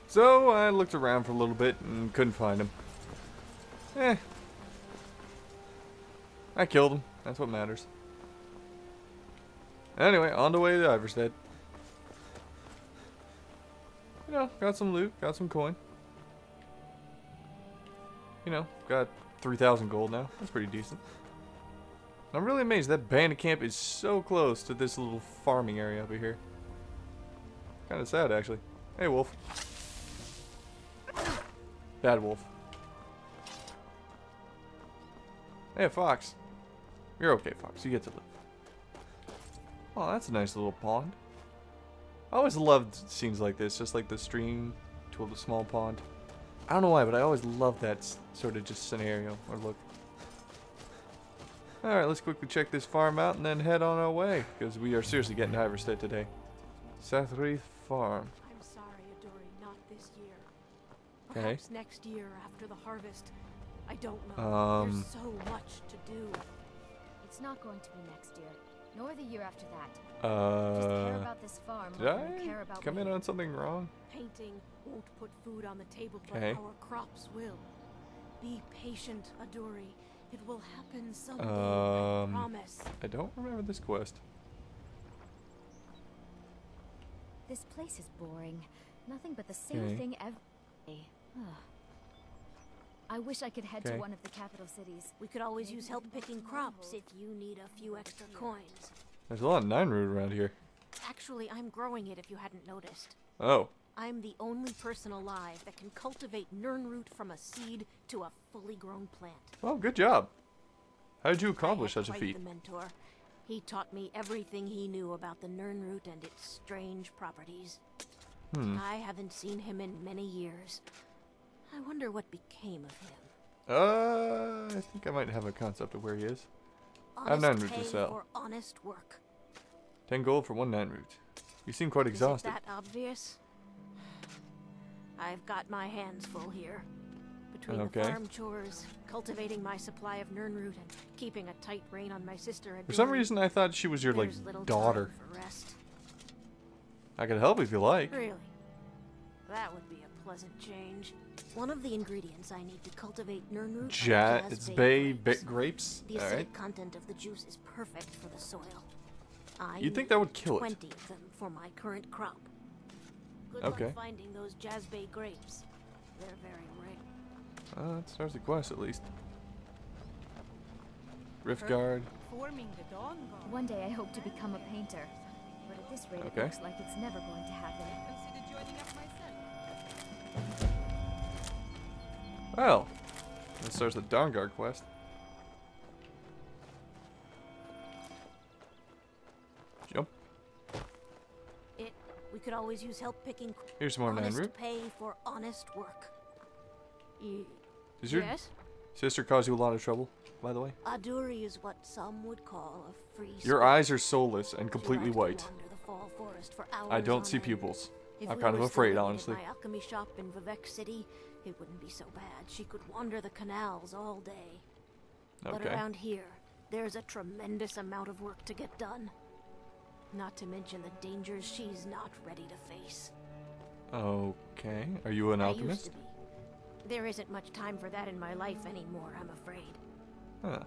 So I looked around for a little bit and couldn't find him. I killed him. That's what matters. Anyway, on the way to Iverstead. You know, got some loot, got some coin. You know, got 3,000 gold now. That's pretty decent. I'm really amazed that bandit camp is so close to this little farming area over here. Kind of sad, actually. Hey, wolf. Bad wolf. Hey, fox. You're okay, fox. You get to live. Oh, that's a nice little pond. I always loved scenes like this, just like the stream to a small pond. I don't know why, but I always loved that sort of just scenario or look. Alright, let's quickly check this farm out and then head on our way, because we are seriously getting to Iverstead today. Sathrith Farm. I'm sorry, Adori, not this year. Okay. Perhaps next year after the harvest. I don't know. There's so much to do. It's not going to be next year, nor the year after that. Just care about this farm. Did I come in on something wrong? Painting won't put food on the table, but Okay. our crops will. Be patient, Adori. It will happen someday, I promise. I don't remember this quest. This place is boring. Nothing but the same thing every day. I wish I could head to one of the capital cities. We could always use help picking crops if you need a few extra coins. There's a lot of 9 root around here. Actually, I'm growing it if you hadn't noticed. Oh. I'm the only person alive that can cultivate nirnroot from a seed to a fully grown plant. Well, good job. How did you accomplish I had such a quite feat? the mentor. He taught me everything he knew about the nirnroot and its strange properties. I haven't seen him in many years. I wonder what became of him. I think I might have a concept of where he is. I Honest have 9 root pay to sell. for honest work. 10 gold for 1 9 root. You seem quite exhausted. Is it that obvious? I've got my hands full here. Between the farm chores, cultivating my supply of nirnroot, and keeping a tight rein on my sister. For some reason, I thought she was your, like, daughter. For rest. I could help if you like. Really? That would be a pleasant change. One of the ingredients I need to cultivate nirnroot It's bay grapes. The All acidic right. content of the juice is perfect for the soil. You'd think that would kill 20 it. of them for my current crop. Good Okay. luck finding those jazzbay grapes. They're very rare. That starts the quest at least. Riftguard. One day I hope to become a painter, but at this rate it looks like it's never going to happen. Well, that starts the Dawnguard quest. Jump. We could always use help picking. Here's some more 9 honest root. pay for honest work. Does your Yes? sister cause you a lot of trouble, by the way? Aduri is what some would call a free Your spirit. eyes are soulless and She completely likes to white. wander the fall forest for I hours don't on see end. pupils. If I'm we kind of were still afraid, living honestly. In my alchemy shop in Vivek City, it wouldn't be so bad. She could wander the canals all day. But Okay. around here, there's a tremendous amount of work to get done. Not to mention the dangers she's not ready to face. Okay. Are you an I used alchemist? to be. There isn't much time for that in my life anymore, I'm afraid. Huh.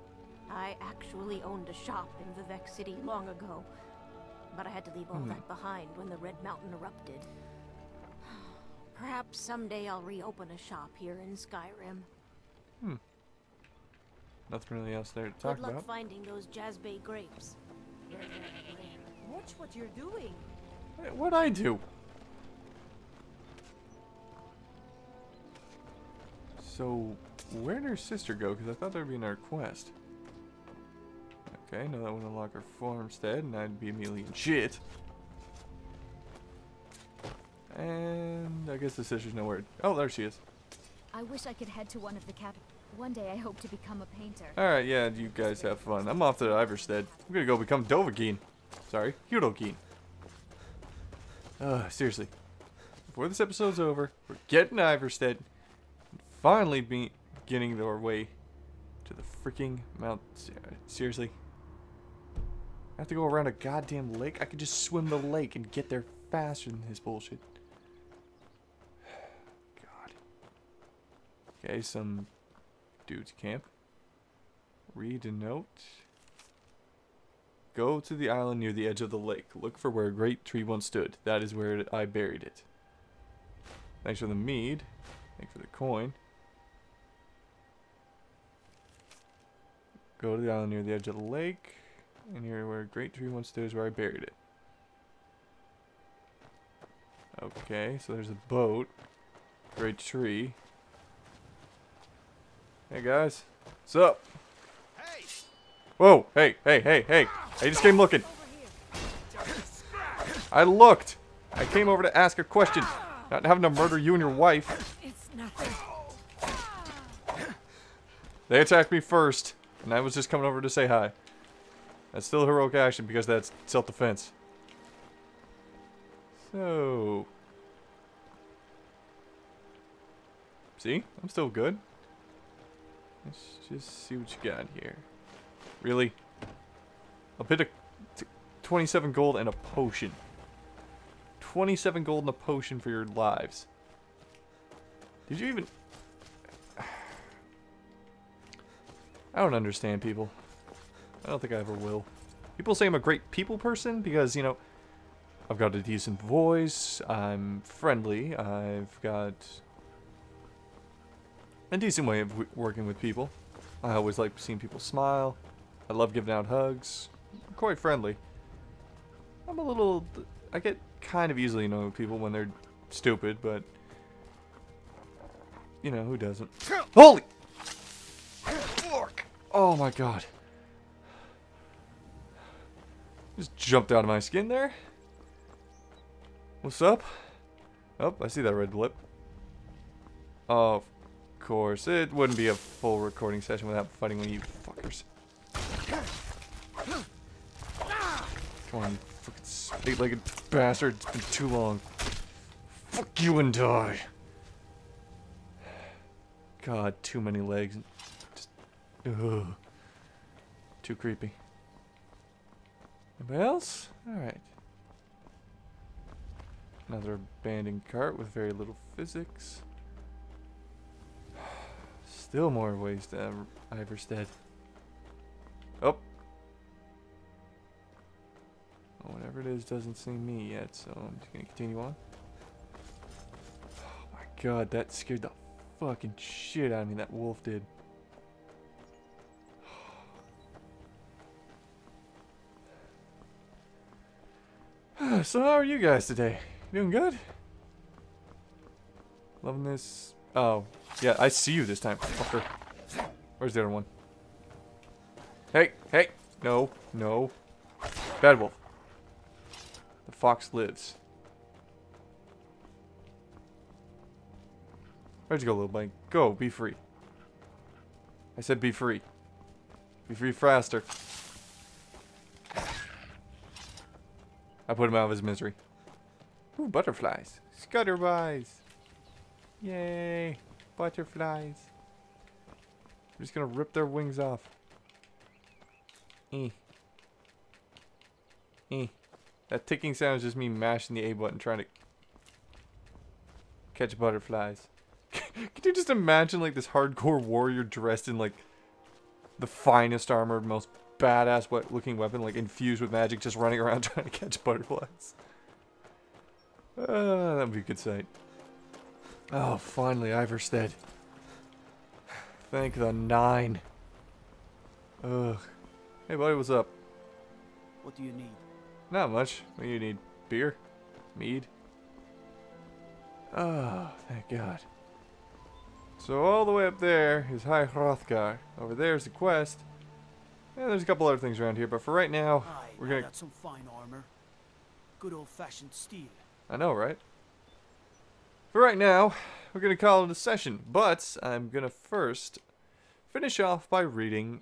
I actually owned a shop in Vivek City long ago, but I had to leave all that behind when the Red Mountain erupted. Perhaps someday I'll reopen a shop here in Skyrim. Nothing really else there to talk Good luck about. finding those jazzbay grapes. They're very rare. Watch what you're doing. Hey, what'd I do? So, where'd her sister go? Because I thought there'd be another quest. Okay, now that would unlock her farmstead, and I'd be immediately in shit. And I guess the sister's nowhere. Oh, there she is. I wish I could head to one of the capital. One day I hope to become a painter. Alright, yeah, you guys have fun. I'm off to Iverstead. I'm gonna go become Dovahkiin. Sorry, Hudolkeen. Seriously. Before this episode's over, we're getting to Iverstead. And finally beginning our way to the freaking Mount. Seriously. I have to go around a goddamn lake? I could just swim the lake and get there faster than this bullshit. Okay, some dude's camp. Read a note. Go to the island near the edge of the lake. Look for where a great tree once stood. That is where I buried it. Thanks for the mead. Thanks for the coin. Go to the island near the edge of the lake. And here where a great tree once stood is where I buried it. Okay, so there's a boat. Great tree. Hey guys. What's up? Hey! Whoa! Hey! I just came looking. I looked! I came over to ask a question. Not having to murder you and your wife. It's nothing. They attacked me first, and I was just coming over to say hi. That's still heroic action because that's self-defense. So... See? I'm still good. Let's just see what you got here. Really? A bit of 27 gold and a potion. 27 gold and a potion for your lives. Did you even... I don't understand people. I don't think I ever will. People say I'm a great people person because, you know, I've got a decent voice, I'm friendly, I've got a decent way of working with people. I always like seeing people smile. I love giving out hugs. I'm quite friendly. I'm a little... I get kind of easily annoyed with people when they're stupid, but... You know, who doesn't? Holy... Fuck! Oh my god. Just jumped out of my skin there. What's up? Oh, I see that red blip. Oh, of course. It wouldn't be a full recording session without fighting one of you fuckers. Come on, you fucking spade-legged bastard. It's been too long. Fuck you and die. God, too many legs. Just, ugh. Too creepy. Anybody else? Alright. Another abandoned cart with very little physics. Still more ways to Iverstead. Oh. Well, whatever it is doesn't see me yet, so I'm just gonna continue on. Oh my god, that scared the fucking shit out of me, that wolf did. So how are you guys today? Doing good? Loving this. Oh, yeah, I see you this time, fucker. Where's the other one? Hey, hey! No, no. Bad wolf. The fox lives. Where'd you go, little buddy? Go, be free. I said be free. Be free faster. I put him out of his misery. Ooh, butterflies. Scutterbuys. Yay. Butterflies. I'm just gonna rip their wings off. That ticking sound is just me mashing the A button trying to catch butterflies. Can you just imagine like this hardcore warrior dressed in like the finest armor, most badass looking weapon, like infused with magic, just running around trying to catch butterflies? That would be a good sight. Oh, finally, Iverstead. Thank the 9. Ugh. Hey, buddy, what's up? What do you need? Not much. What do you need? Beer? Mead? Oh, thank God. So all the way up there is High Hrothgar. Over there is the quest. And there's a couple other things around here, but for right now, we're gonna... got some fine armor. Good old-fashioned steel. I know, right? For right now, we're gonna call it a session, but I'm gonna first finish off by doing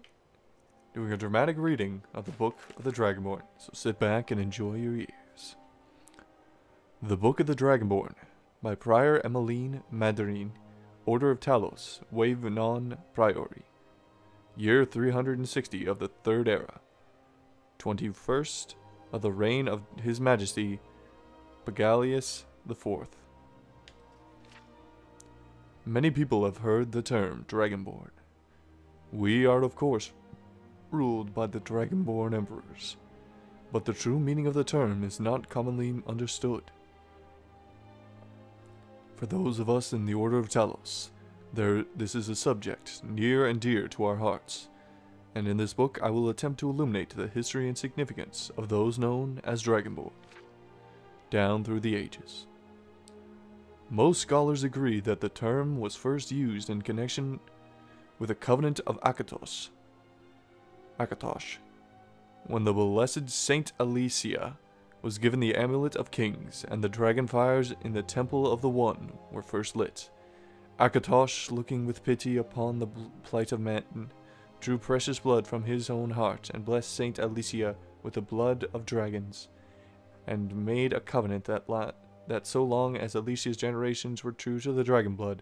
a dramatic reading of the Book of the Dragonborn. So sit back and enjoy your ears. The Book of the Dragonborn by Prior Emmeline Mandarin, Order of Talos, Wave Non Priori. Year 360 of the Third Era. 21st of the reign of His Majesty Pagalius IV. Many people have heard the term Dragonborn. We are, of course, ruled by the Dragonborn Emperors, but the true meaning of the term is not commonly understood. For those of us in the Order of Talos, this is a subject near and dear to our hearts, and in this book I will attempt to illuminate the history and significance of those known as Dragonborn, down through the ages. Most scholars agree that the term was first used in connection with the Covenant of Akatosh, when the blessed Saint Alicia was given the Amulet of Kings, and the dragon fires in the Temple of the One were first lit. Akatosh, looking with pity upon the plight of man, drew precious blood from his own heart, and blessed Saint Alicia with the blood of dragons, and made a covenant that so long as Alicia's generations were true to the dragon blood,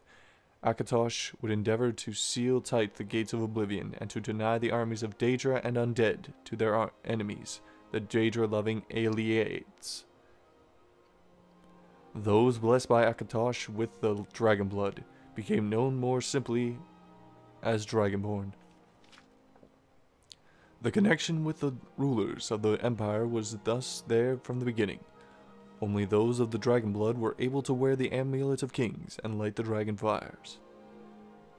Akatosh would endeavor to seal tight the gates of oblivion, and to deny the armies of Daedra and undead to their enemies, the Daedra-loving Aliades. Those blessed by Akatosh with the dragon blood became known more simply as Dragonborn. The connection with the rulers of the Empire was thus there from the beginning. Only those of the dragon blood were able to wear the Amulet of Kings and light the dragon fires.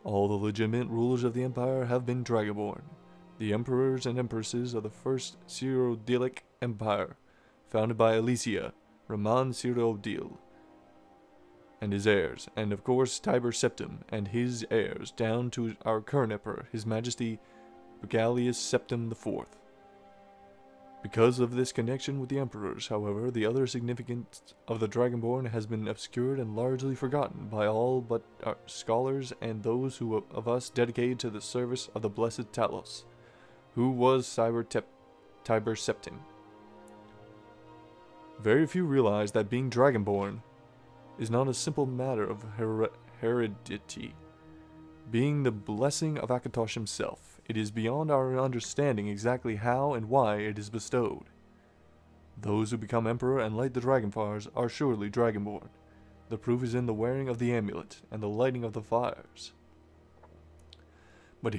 All the legitimate rulers of the Empire have been Dragonborn, the emperors and empresses of the first Cyrodiilic Empire, founded by Alicia, Raman Cyrodiil, and his heirs, and of course Tiber Septim and his heirs, down to our current emperor, His Majesty Begalius Septim IV. Because of this connection with the emperors, however, the other significance of the Dragonborn has been obscured and largely forgotten by all but our scholars and those of us dedicated to the service of the blessed Talos, who was Tiber Septim. Very few realize that being Dragonborn is not a simple matter of heredity. Being the blessing of Akatosh himself, it is beyond our understanding exactly how and why it is bestowed. Those who become emperor and light the dragonfires are surely Dragonborn. The proof is in the wearing of the amulet and the lighting of the fires. But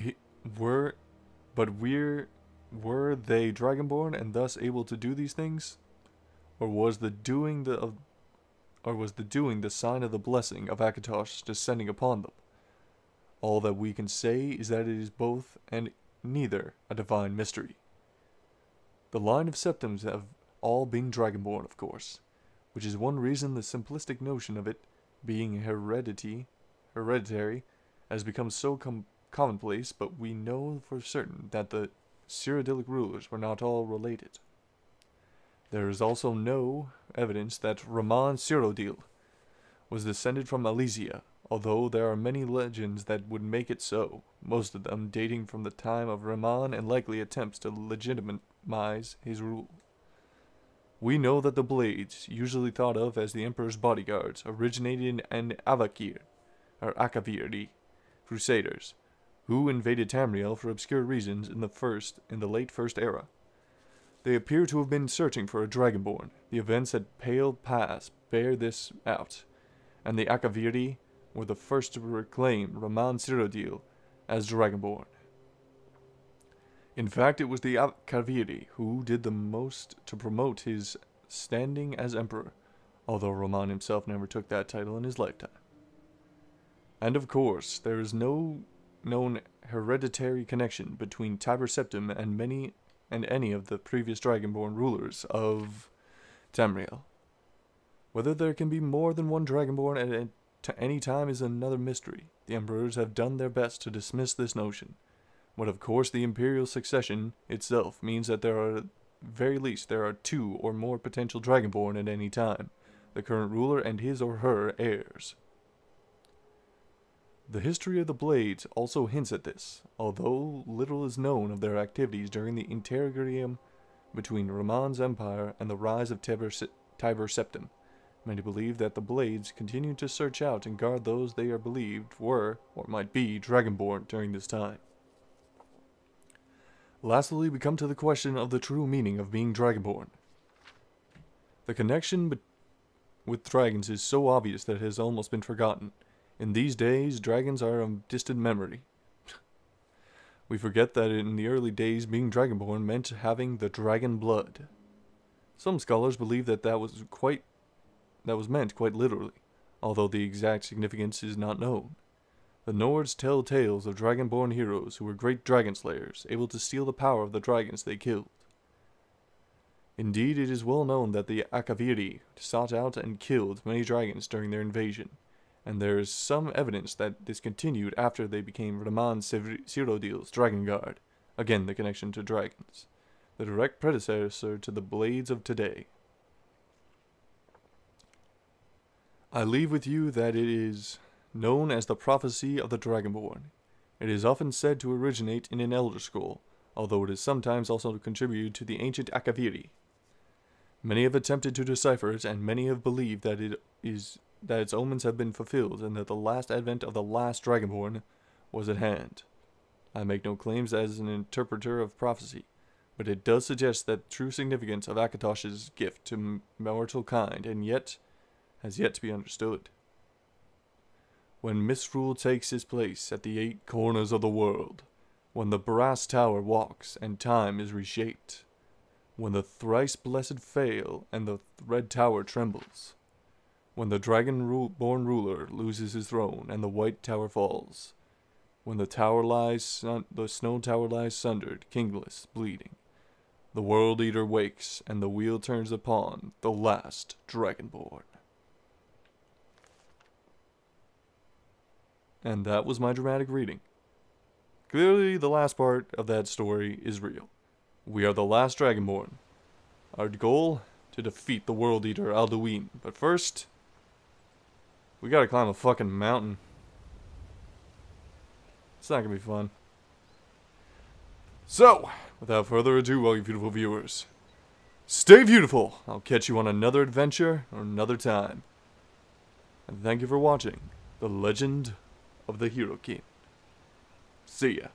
were they Dragonborn and thus able to do these things, or was the doing the sign of the blessing of Akatosh descending upon them? All that we can say is that it is both and neither a divine mystery. The line of Septims have all been Dragonborn, of course, which is one reason the simplistic notion of it being hereditary has become so commonplace, but we know for certain that the Cyrodiilic rulers were not all related. There is also no evidence that Raman Cyrodiil was descended from Alicia, although there are many legends that would make it so, most of them dating from the time of Raman and likely attempts to legitimize his rule. We know that the Blades, usually thought of as the Emperor's bodyguards, originated in Akaviri Crusaders, who invaded Tamriel for obscure reasons in the late First Era. They appear to have been searching for a Dragonborn. The events at Pale Pass bear this out, and the Akaviri were the first to proclaim Raman Cyrodiil as Dragonborn. In fact, it was the Akaviri who did the most to promote his standing as emperor, although Raman himself never took that title in his lifetime. And of course, there is no known hereditary connection between Tiber Septim and any of the previous Dragonborn rulers of Tamriel. Whether there can be more than one Dragonborn at any time is another mystery. The emperors have done their best to dismiss this notion, but of course the imperial succession itself means that at very least there are 2 or more potential Dragonborn at any time, the current ruler and his or her heirs. The history of the Blades also hints at this, although little is known of their activities during the interregnum between Raman's empire and the rise of Tiber Septim. Many believe that the Blades continued to search out and guard those they are believed were, or might be, Dragonborn during this time. Lastly, we come to the question of the true meaning of being Dragonborn. The connection with dragons is so obvious that it has almost been forgotten. In these days, dragons are a distant memory. We forget that in the early days, being dragonborn meant having the dragon blood. Some scholars believe that was meant quite literally, although the exact significance is not known. The Nords tell tales of dragonborn heroes who were great dragon slayers, able to steal the power of the dragons they killed. Indeed, it is well known that the Akaviri sought out and killed many dragons during their invasion, and there is some evidence that this continued after they became Raman Cyrodiil's Dragon Guard, again the connection to dragons, the direct predecessor to the blades of today. I leave with you that it is known as the prophecy of the Dragonborn. It is often said to originate in an Elder Scroll, although it is sometimes also contributed to the ancient Akaviri. Many have attempted to decipher it, and many have believed that its omens have been fulfilled, and that the last advent of the last Dragonborn was at hand. I make no claims as an interpreter of prophecy, but it does suggest that the true significance of Akatosh's gift to mortal kind, has yet to be understood. When misrule takes its place at the 8 corners of the world, when the brass tower walks and time is reshaped, when the thrice blessed fail and the red tower trembles, when the dragon-born ruler loses his throne and the white tower falls, when the snow tower lies sundered, kingless, bleeding, the world eater wakes and the wheel turns upon the last dragonborn. And that was my dramatic reading. Clearly, the last part of that story is real. We are the last Dragonborn. Our goal? To defeat the World Eater Alduin. But first, we gotta climb a fucking mountain. It's not gonna be fun. So, without further ado, all you beautiful viewers, stay beautiful! I'll catch you on another adventure or another time. And thank you for watching The Legend of the Hero King. See ya.